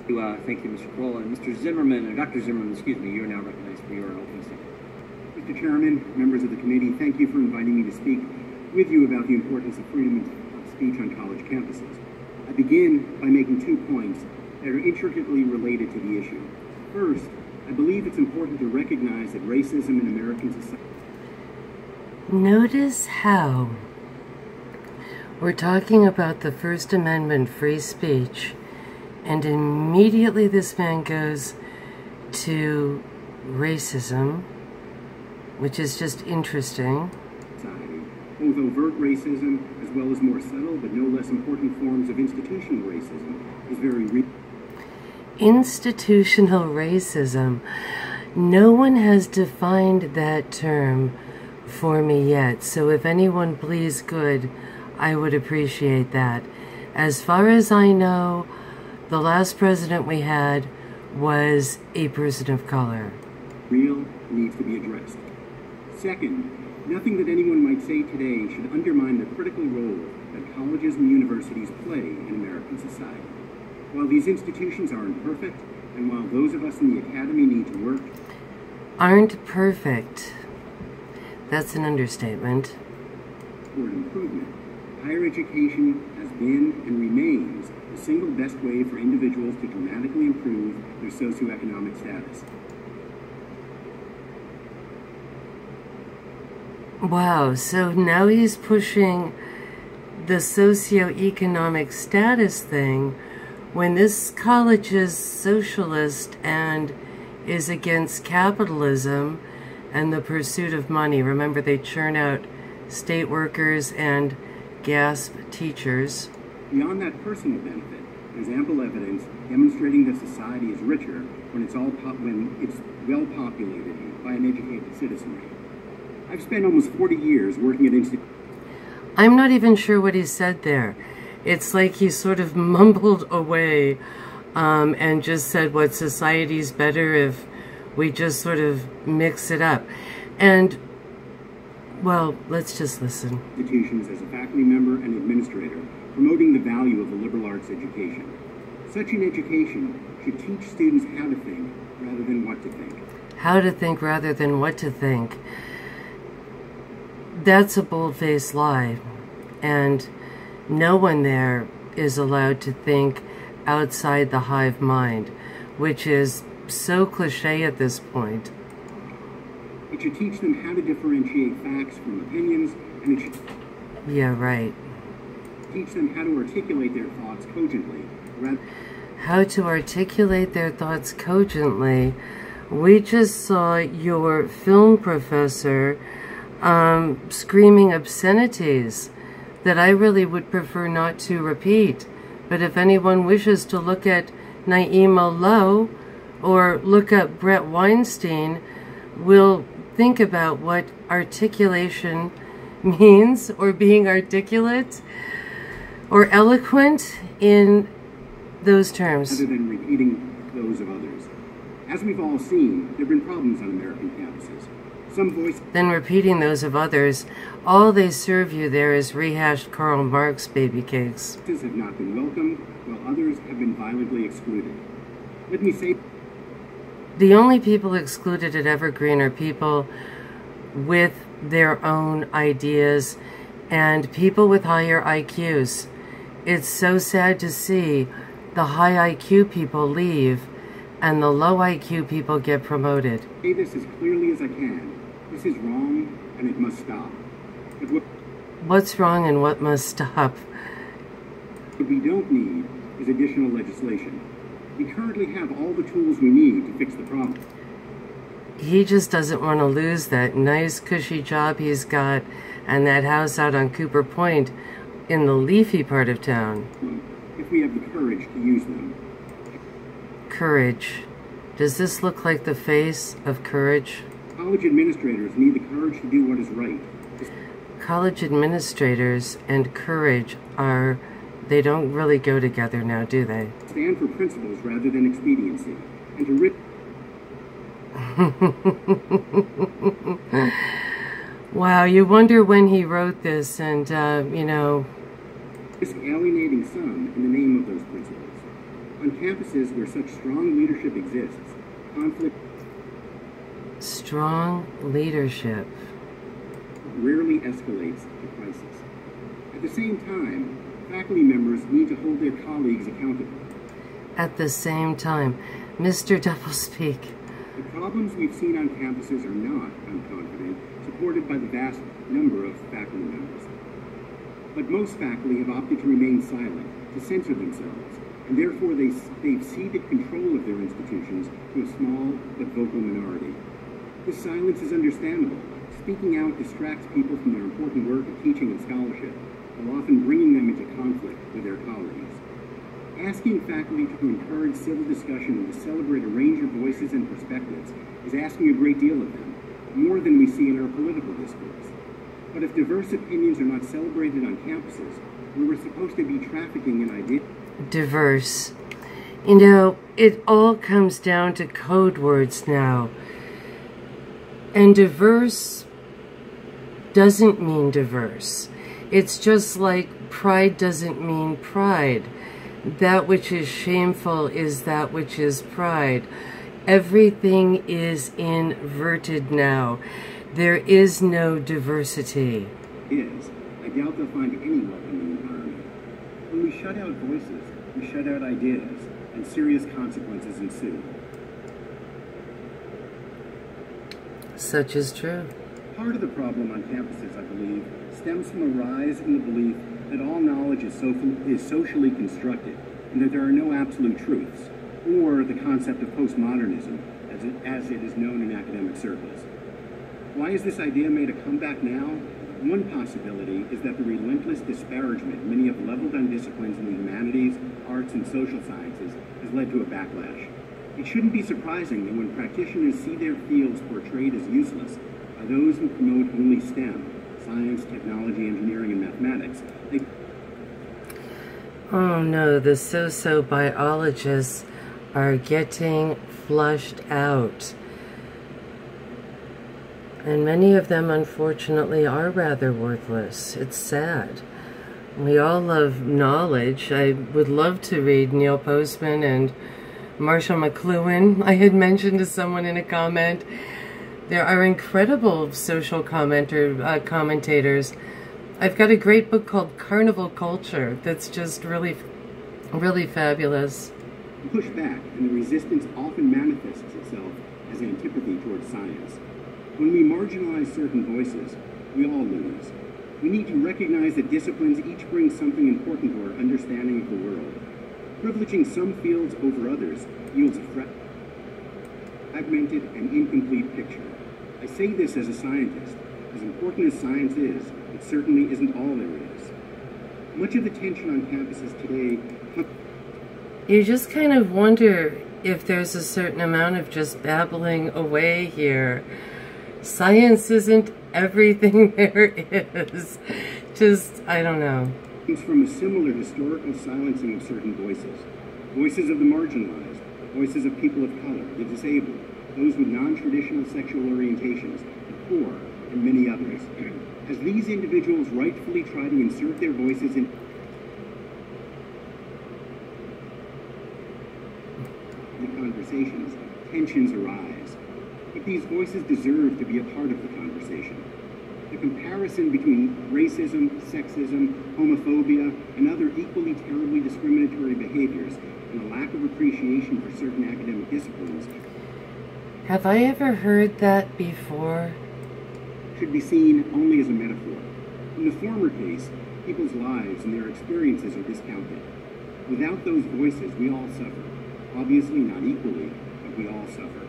Thank you, Mr. Kroll. And Mr. Zimmerman, or Dr. Zimmerman, excuse me, you are now recognized for your opening statement. Mr. Chairman, members of the committee, thank you for inviting me to speak with you about the importance of freedom of speech on college campuses. I begin by making 2 points that are intricately related to the issue. First, I believe it's important to recognize that racism in American society... Notice how we're talking about the First Amendment, free speech, and immediately this man goes to racism, which is just interesting. Both overt racism as well as more subtle but no less important forms of institutional racism is very real. Institutional racism. No one has defined that term for me yet, so if anyone please could, I would appreciate that. As far as I know, the last president we had was a person of color. Real needs to be addressed. Second, nothing that anyone might say today should undermine the critical role that colleges and universities play in American society. While these institutions are imperfect, and while those of us in the academy need to work... Aren't perfect. That's an understatement. ...toward improvement, higher education has been and remains the single best way for individuals to dramatically improve their socioeconomic status. Wow, so now he's pushing the socioeconomic status thing when this college is socialist and is against capitalism and the pursuit of money. Remember, they churn out state workers and gasp teachers. Beyond that personal benefit, there's ample evidence demonstrating that society is richer when it's well populated by an educated citizenry. I've spent almost 40 years working at institutions. I'm not even sure what he said there. It's like he sort of mumbled away and just said what society's better if we just sort of mix it up. And, well, let's just listen. Institutions as a faculty member and administrator, promoting the value of a liberal arts education. Such an education should teach students how to think rather than what to think. How to think rather than what to think. That's a bold-faced lie, and no one there is allowed to think outside the hive mind, which is so cliche at this point. It should teach them how to differentiate facts from opinions, and it should yeah, right. teach them how to articulate their thoughts cogently. How to articulate their thoughts cogently. We just saw your film professor screaming obscenities that I really would prefer not to repeat. But if anyone wishes to look at Naima Lowe or look up Brett Weinstein, we'll think about what articulation means, or being articulate or eloquent in those terms. Rather than repeating those of others. As we've all seen, there have been problems on American campuses. Some voices... Then repeating those of others, all they serve you there is rehashed Karl Marx baby cakes. ...have not been welcomed, while others have been violently excluded. Let me say... The only people excluded at Evergreen are people with their own ideas and people with higher IQs. It's so sad to see the high IQ people leave and the low IQ people get promoted. Say this as clearly as I can. This is wrong, and it must stop. But what's wrong and what must stop? What we don't need is additional legislation. We currently have all the tools we need to fix the problem. He just doesn't want to lose that nice cushy job he's got and that house out on Cooper Point in the leafy part of town. If we have the courage to use them. Courage. Does this look like the face of courage? College administrators need the courage to do what is right. College administrators and courage are, they don't really go together now, do they? Stand for principles rather than expediency. And to rip... Wow, you wonder when he wrote this and, you know... ...risk alienating some in the name of those principles. On campuses where such strong leadership exists, conflict Strong leadership. rarely escalates to crisis. At the same time, faculty members need to hold their colleagues accountable. At the same time, Mr. Doublespeak. The problems we've seen on campuses are not, I'm confident, supported by the vast number of faculty members. But most faculty have opted to remain silent, to censor themselves, and therefore they've ceded control of their institutions to a small but vocal minority. This silence is understandable. Speaking out distracts people from their important work of teaching and scholarship, while often bringing them into conflict with their colleagues. Asking faculty to encourage civil discussion and to celebrate a range of voices and perspectives is asking a great deal of them, more than we see in our political discourse. But if diverse opinions are not celebrated on campuses, where we're supposed to be trafficking in ideas... Diverse. You know, it all comes down to code words now. And diverse doesn't mean diverse. It's just like pride doesn't mean pride. That which is shameful is that which is pride. Everything is inverted now. There is no diversity. I doubt they'll find any welcoming environment. When we shut out voices, we shut out ideas, and serious consequences ensue. Such is true. Part of the problem on campuses, I believe, stems from a rise in the belief that all knowledge is socially constructed, and that there are no absolute truths, or the concept of postmodernism, as it is known in academic circles. Why has this idea made a comeback now? One possibility is that the relentless disparagement many have leveled on disciplines in the humanities, arts, and social sciences has led to a backlash. It shouldn't be surprising that when practitioners see their fields portrayed as useless by those who promote only STEM, science, technology, engineering, and mathematics, they... Oh no, the socio-biologists are getting flushed out. And many of them, unfortunately, are rather worthless. It's sad. We all love knowledge. I would love to read Neil Postman and Marshall McLuhan. I had mentioned to someone in a comment, there are incredible social commentators. I've got a great book called Carnival Culture that's just really, really fabulous. Pushback and the resistance often manifests itself as antipathy towards science. When we marginalize certain voices, we all lose. We need to recognize that disciplines each bring something important to our understanding of the world. Privileging some fields over others yields a fragmented and incomplete picture. I say this as a scientist. As important as science is, it certainly isn't all there is. Much of the tension on campuses today... You just kind of wonder if there's a certain amount of just babbling away here. Science isn't everything there is. Just, I don't know. Comes from a similar historical silencing of certain voices. Voices of the marginalized, voices of people of color, the disabled, those with non-traditional sexual orientations, the poor, and many others. As these individuals rightfully try to insert their voices in the conversations, tensions arise. But these voices deserve to be a part of the conversation. The comparison between racism, sexism, homophobia, and other equally terribly discriminatory behaviors, and a lack of appreciation for certain academic disciplines, have I ever heard that before? Should be seen only as a metaphor. In the former case, people's lives and their experiences are discounted. Without those voices, we all suffer. Obviously not equally, but we all suffer.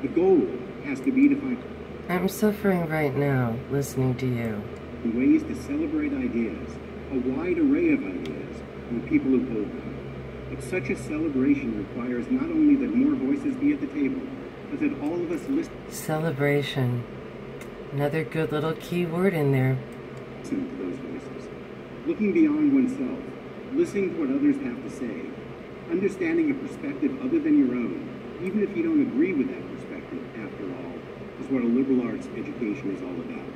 The goal has to be to find... I'm suffering right now, listening to you. Ways to celebrate ideas, a wide array of ideas, and the people who hold them. But such a celebration requires not only that more voices be at the table, but that all of us listen... Celebration. Another good little key word in there. Listen to those voices. Looking beyond oneself, listening to what others have to say, understanding a perspective other than your own, even if you don't agree with that perspective, after all, is what a liberal arts education is all about.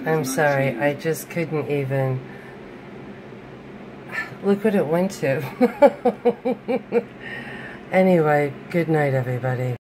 I'm sorry, I just couldn't even... Look what it went to. Anyway, good night, everybody.